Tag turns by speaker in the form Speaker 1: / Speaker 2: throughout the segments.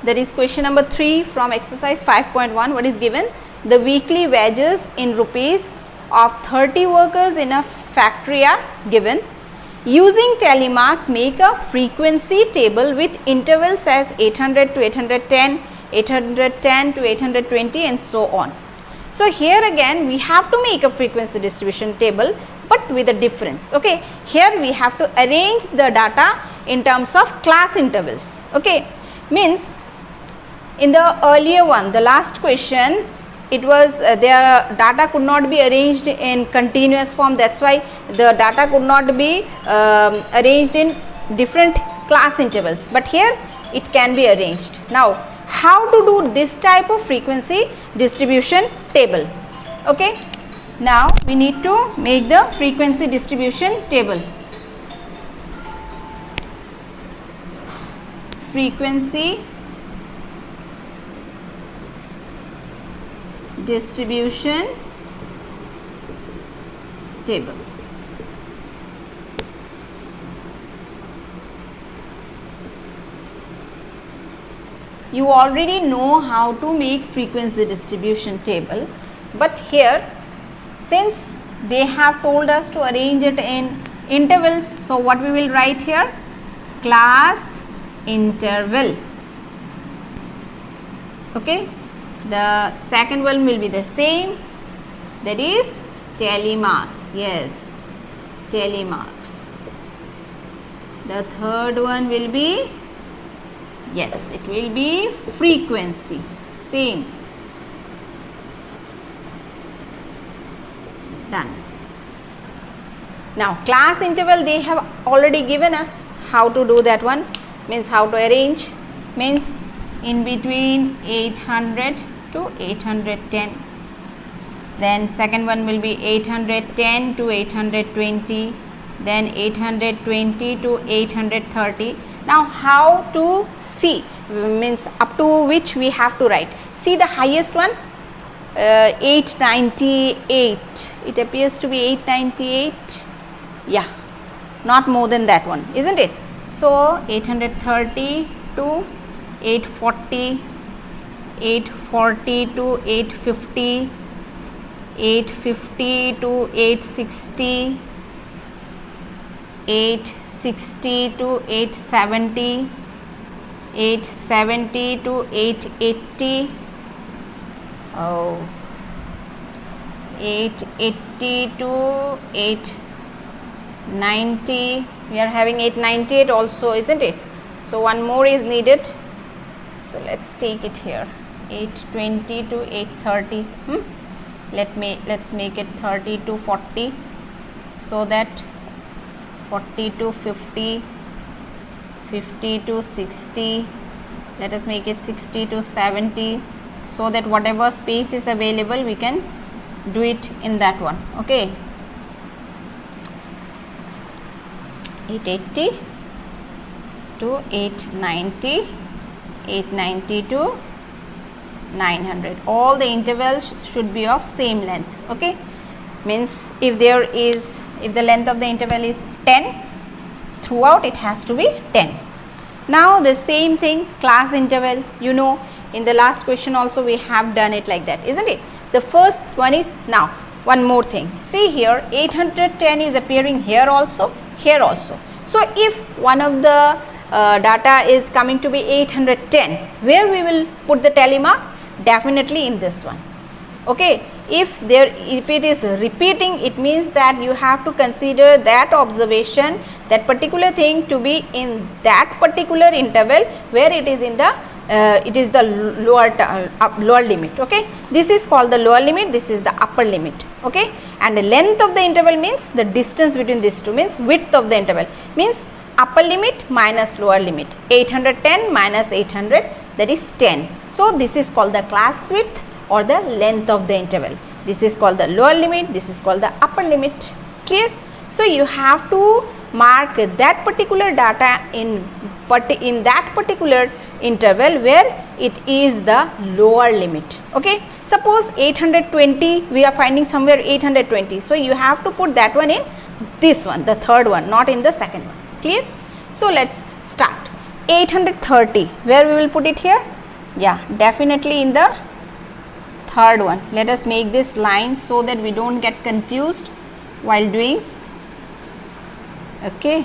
Speaker 1: That is question number 3 from exercise 5.1. What is given? The weekly wages in rupees of 30 workers in a factory are given. Using tally marks, make a frequency table with intervals as 800 to 810, 810 to 820 and so on. So here again we have to make a frequency distribution table, but with a difference. Okay, here we have to arrange the data in terms of class intervals. Okay, means in the earlier one, the last question, it was their data could not be arranged in continuous form. That's why the data could not be arranged in different class intervals, but here it can be arranged. Now how to do this type of frequency distribution table? Okay, now we need to make the frequency distribution table. Frequency distribution table. You already know how to make frequency distribution table, but here since they have told us to arrange it in intervals, so what we will write here? Class interval. Okay, the second one will be the same, that is tally marks. Yes, tally marks. The third one will be, yes, it will be frequency, same. Done. Now class interval they have already given us how to do that one, means how to arrange, means in between 800 to 810. Then second one will be 810 to 820, then 820 to 830. Now how to see, means up to which we have to write. See the highest one, 898. It appears to be 898. Yeah, not more than that one, isn't it? So 830 to 840, 840 to 850, 850 to 860, 860 to 870, 870 to 880, 880 to 890. We are having 898 also, isn't it? So one more is needed, so let's take it here, 820 to 830. Let's make it 30 to 40, so that 40 to 50, 50 to 60, let us make it 60 to 70, so that whatever space is available we can do it in that one. Okay, 880 to 890, 890 to 900. All the intervals should be of same length. Okay, means if the length of the interval is 10, throughout it has to be 10. Now the same thing, class interval, you know, in the last question also we have done it like that, isn't it? The first one is, now one more thing, see here 810 is appearing here also, here also. So if one of the data is coming to be 810, where we will put the tally mark? Definitely in this one. Okay, if it is repeating, it means that you have to consider that observation, that particular thing to be in that particular interval where it is in the lower limit. Okay, this is called the lower limit, this is the upper limit. Okay, and the length of the interval means the distance between these two, means width of the interval, means upper limit minus lower limit. 810 minus 800, that is 10. So this is called the class width or the length of the interval. This is called the lower limit, this is called the upper limit. Clear? So you have to mark that particular data in that particular interval where it is the lower limit. Okay, suppose 820, we are finding somewhere 820, so you have to put that one in this one, the third one, not in the second one. Clear? So let's start. 830, where we will put it here? Yeah, definitely in the third one. Let us make this line so that we don't get confused while doing. Okay,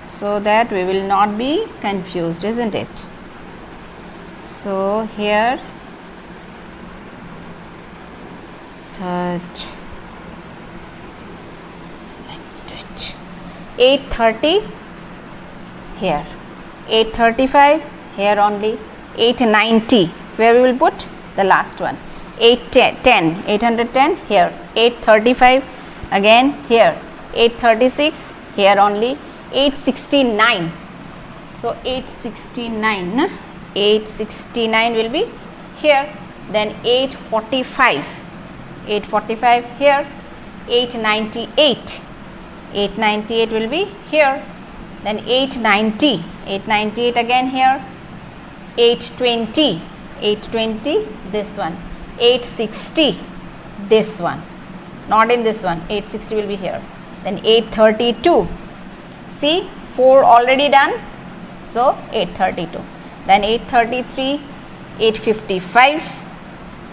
Speaker 1: so that we will not be confused, isn't it? So here third, let's do it. 830 here, 835 here only, 890 where we will put the last one, 810 here, 835 again here, 836 here only, 869. So 869, 869 will be here, then 845 here, 898 will be here, then 898 again here, 820 this one, 860 this one, not in this one, 860 will be here, then 832, see 4 already done, so 832, then 833, 855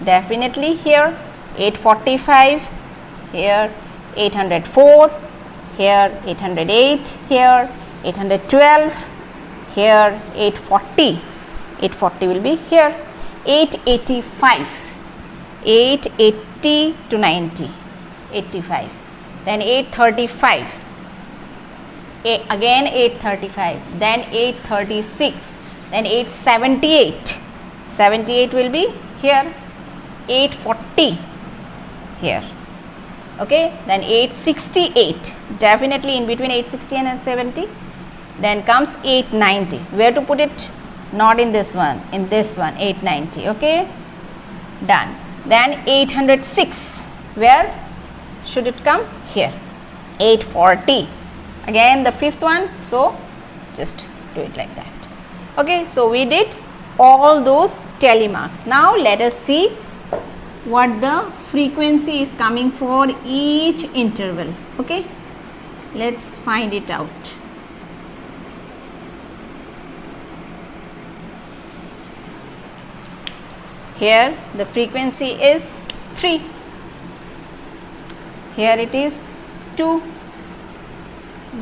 Speaker 1: definitely here, 845 here, 804 here, 808 here, 812 here, 840 will be here, 885, 880 to 90, 85, then 835, again 835, then 836, then 878 will be here, 840 here, okay, then 868 definitely in between 860 and 70, then comes 890, where to put it? Not in this one, in this one, 890, okay, done. Then 806, where should it come? Here, 840, again the fifth one, so just do it like that. Okay, so we did all those telemarks. Now let us see what the frequency is coming for each interval. Okay, let's find it out. Here the frequency is 3, here it is 2,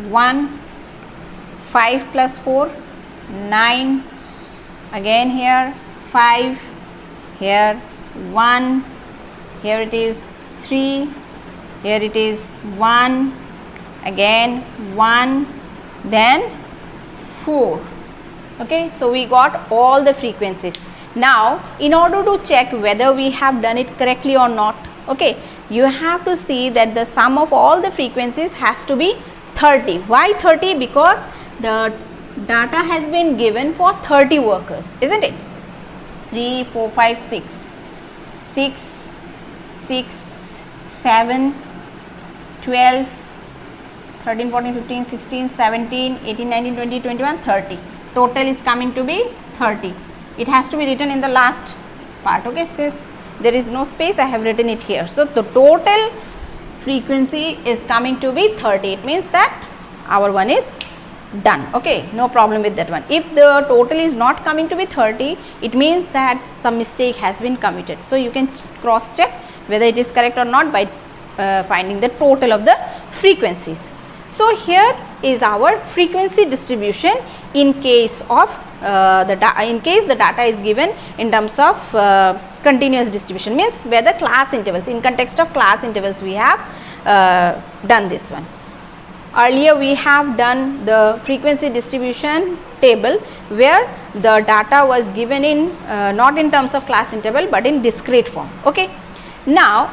Speaker 1: 1, 5 plus 4, 9, again here 5, here 1, here it is 3, here it is 1, again 1, then 4. Okay, so we got all the frequencies. Now in order to check whether we have done it correctly or not, okay, you have to see that the sum of all the frequencies has to be 30. Why 30? Because the data has been given for 30 workers, isn't it? 3, 4, 5, 6, 6, 7, 12, 13, 14, 15, 16, 17, 18, 19, 20, 21, 30. Total is coming to be 30. It has to be written in the last part, okay, since there is no space I have written it here. So the total frequency is coming to be 30. It means that our one is done. Okay, no problem with that one. If the total is not coming to be 30, it means that some mistake has been committed. So you can cross check whether it is correct or not by finding the total of the frequencies. So here is our frequency distribution in case of the data is given in terms of continuous distribution, means where the class intervals, in context of class intervals we have done this one. Earlier we have done the frequency distribution table where the data was given in not in terms of class interval but in discrete form. Okay. Now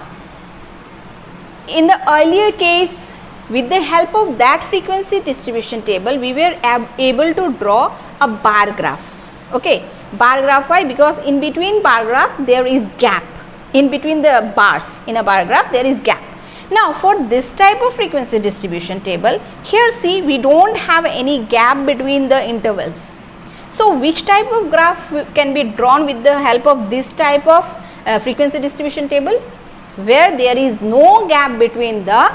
Speaker 1: in the earlier case, with the help of that frequency distribution table, we were able to draw a bar graph. Okay, bar graph, why? Because in between bar graph there is gap, in between the bars in a bar graph there is gap. Now for this type of frequency distribution table, here see we don't have any gap between the intervals. So which type of graph can be drawn with the help of this type of frequency distribution table? Where there is no gap between the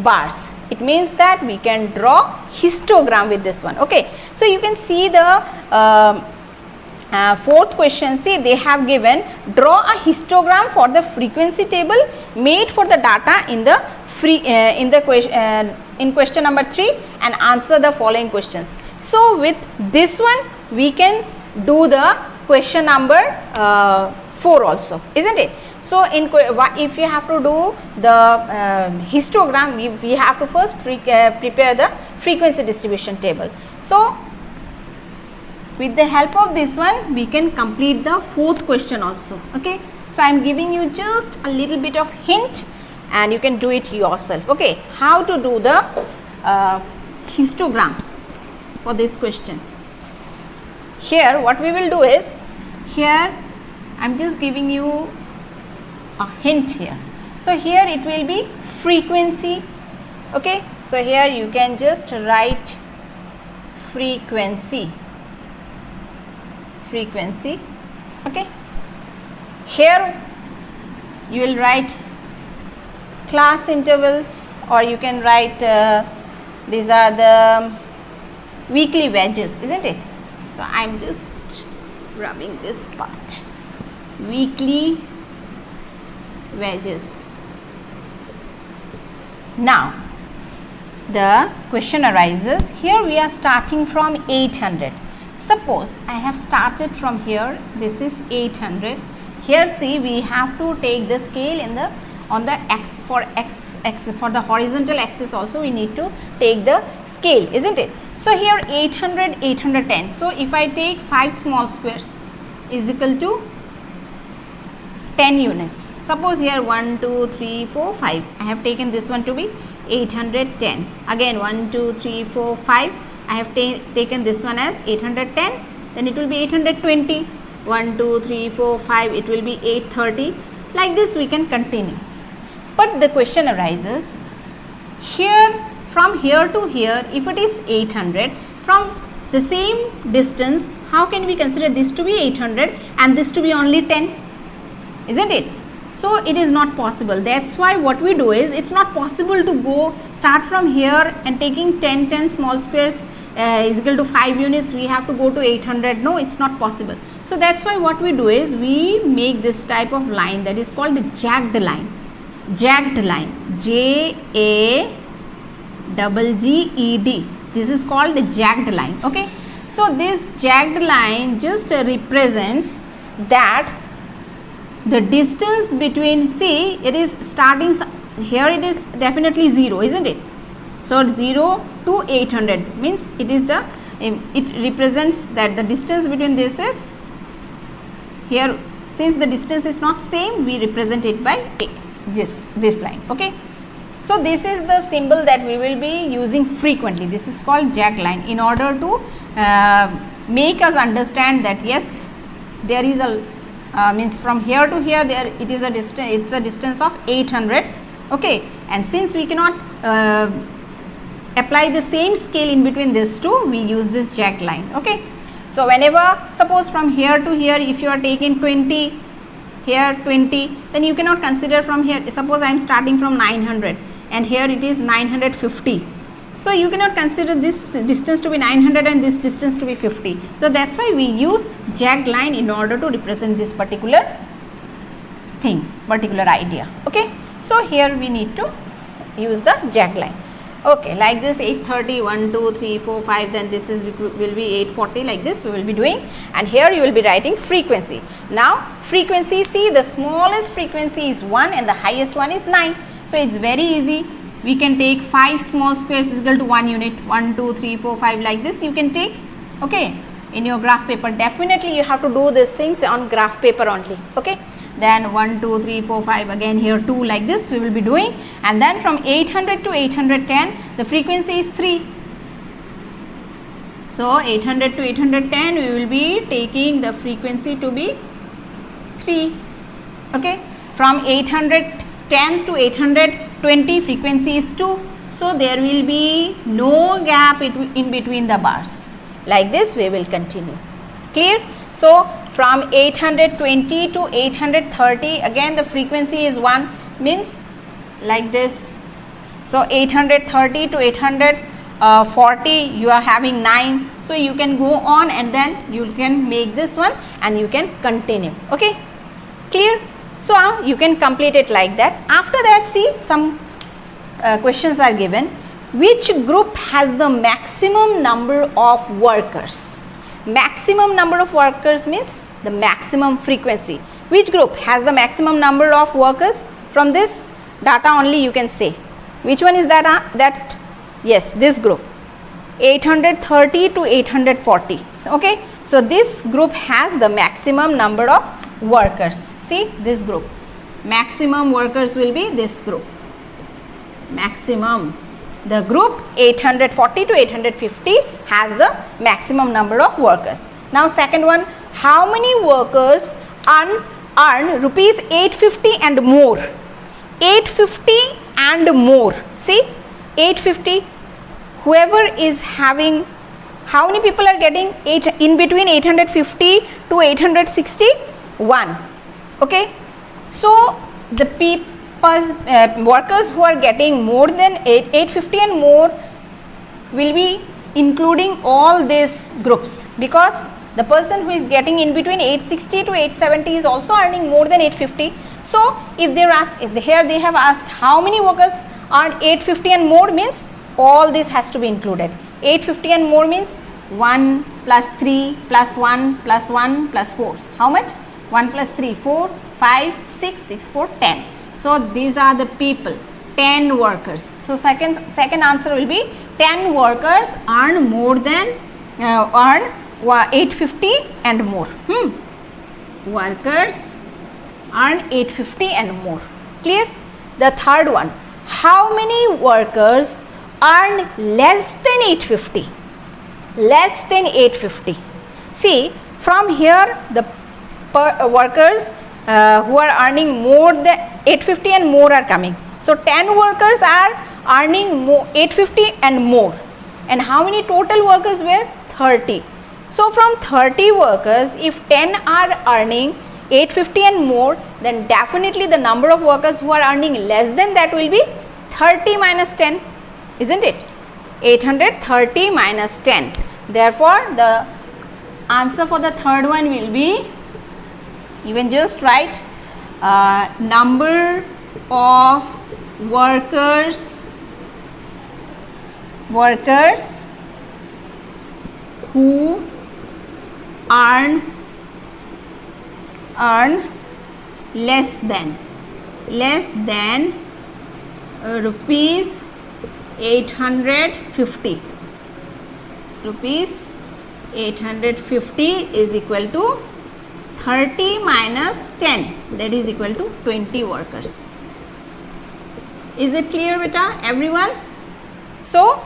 Speaker 1: bars. It means that we can draw histogram with this one. Okay, so you can see the fourth question. See, they have given draw a histogram for the frequency table made for the data in the in question number 3 and answer the following questions. So with this one we can do the question number 4 also, isn't it? So if you have to do the histogram, we have to first prepare the frequency distribution table. So with the help of this one we can complete the fourth question also. Okay, so I am giving you just a little bit of hint and you can do it yourself. Okay, how to do the histogram for this question. Here what we will do is, here I am just giving you a hint here. So here it will be frequency. Okay, so here you can just write frequency. Okay, here you will write class intervals, or you can write these are the weekly wages, isn't it? So I am just rubbing this part, weekly wages. Now the question arises, here we are starting from 800. Suppose I have started from here, this is 800. Here see, we have to take the scale in the on the x for the horizontal axis also we need to take the scale, isn't it? So here 800, 810. So if I take 5 small squares is equal to 10 units. Suppose here 1, 2, 3, 4, 5. I have taken this one to be 810. Again 1, 2, 3, 4, 5. I have taken this one as 810. Then it will be 820. 1, 2, 3, 4, 5. It will be 830. Like this we can continue. But the question arises, here from here to here, if it is 800, from the same distance, how can we consider this to be 800 and this to be only 10? Isn't it? So it is not possible. That's why what we do is, it's not possible to go start from here and taking 10 small squares is equal to 5 units, we have to go to 800. No, it's not possible. So that's why what we do is, we make this type of line that is called the jagged line. Jagged line, J-A-G-G-E-D. This is called the jagged line. Okay, so this jagged line just represents that the distance between, see, it is starting here, it is definitely 0, isn't it? So 0 to 800 means it is the, it represents that the distance between this is here. Since the distance is not same, we represent it by this line. Okay, so this is the symbol that we will be using frequently. This is called jagged line, in order to make us understand that yes, there is a means from here to here, there it is a distance, it's a distance of 800. Okay, and since we cannot apply the same scale in between these two, we use this jagged line. Okay, so whenever, suppose from here to here, if you are taking 20, here 20, then you cannot consider from here. Suppose I am starting from 900 and here it is 950. So you cannot consider this distance to be 900 and this distance to be 50. So that's why we use jagged line in order to represent this particular thing, particular idea. Okay, so here we need to use the jagged line. Okay, like this 830, 1, 2, 3, 4, 5, then this is will be 840, like this we will be doing, and here you will be writing frequency. Now frequency, see, the smallest frequency is 1 and the highest one is 9. So it's very easy. We can take 5 small squares is equal to 1 unit, 1, 2, 3, 4, 5, like this you can take. Okay, in your graph paper, definitely you have to do these things on graph paper only. Okay, then 1, 2, 3, 4, 5, again here 2, like this we will be doing, and then from 800 to 810 the frequency is 3. So 800 to 810 we will be taking the frequency to be 3. Okay, from 810 to 820 frequency is 2. So there will be no gap in between the bars. Like this we will continue. Clear? So from 820 to 830, again the frequency is 1, means like this. So 830 to 840 you are having 9. So you can go on and then you can make this one and you can continue. Okay, clear? So you can complete it like that. After that, see, some questions are given. Which group has the maximum number of workers? Maximum number of workers means the maximum frequency. Which group has the maximum number of workers? From this data only you can say. Which one is that? Yes, this group. 830 to 840. Okay. So this group has the maximum number of workers. See, this group. Maximum workers will be this group. Maximum. The group 840 to 850 has the maximum number of workers. Now second one, how many workers earn rupees 850 and more? 850 and more. See, 850. Whoever is having, how many people are getting in between 850 to 861? Okay. So the people, workers who are getting more than 850 and more will be including all these groups, because the person who is getting in between 860 to 870 is also earning more than 850. So if they are asked, here they have asked how many workers earn 850 and more, means all this has to be included. 850 and more means 1 plus 3 plus 1 plus 1 plus 4. How much? 1 plus 3, 4, 5, 6, 6, 4, 10. So these are the people, 10 workers. So second answer will be 10 workers earn more than earn 850 and more. Workers earn 850 and more. Clear? The third one, how many workers earn less than 850? Less than 850. See, from here the workers who are earning more than 850 and more are coming. So 10 workers are earning more 850 and more. And how many total workers were? 30. So from 30 workers, if 10 are earning 850 and more, then definitely the number of workers who are earning less than that will be 30 minus 10, isn't it? 830 minus 10. Therefore, the answer for the third one will be, you can just write number of workers who earn less than rupees 850. Rupees 850 is equal to 30 minus 10, that is equal to 20 workers. Is it clear, beta, everyone? So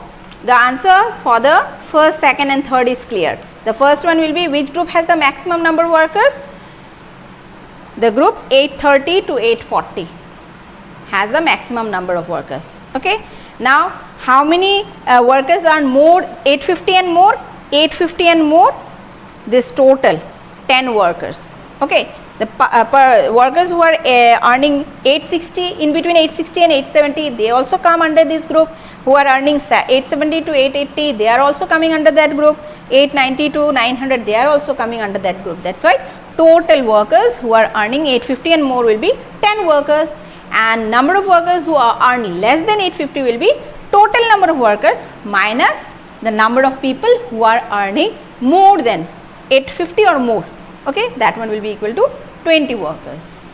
Speaker 1: the answer for the first, second and third is clear. The first one will be, which group has the maximum number of workers? The group 830 to 840 has the maximum number of workers. Okay. Now how many workers earn more, 850 and more? 850 and more, this total 10 workers. Okay. The workers who are earning 860, in between 860 and 870, they also come under this group. Who are earning 870 to 880, they are also coming under that group. 890 to 900, they are also coming under that group. That's why total workers who are earning 850 and more will be 10 workers, and number of workers who are earning less than 850 will be total number of workers minus the number of people who are earning more than 850 or more. Okay, that one will be equal to 20 workers.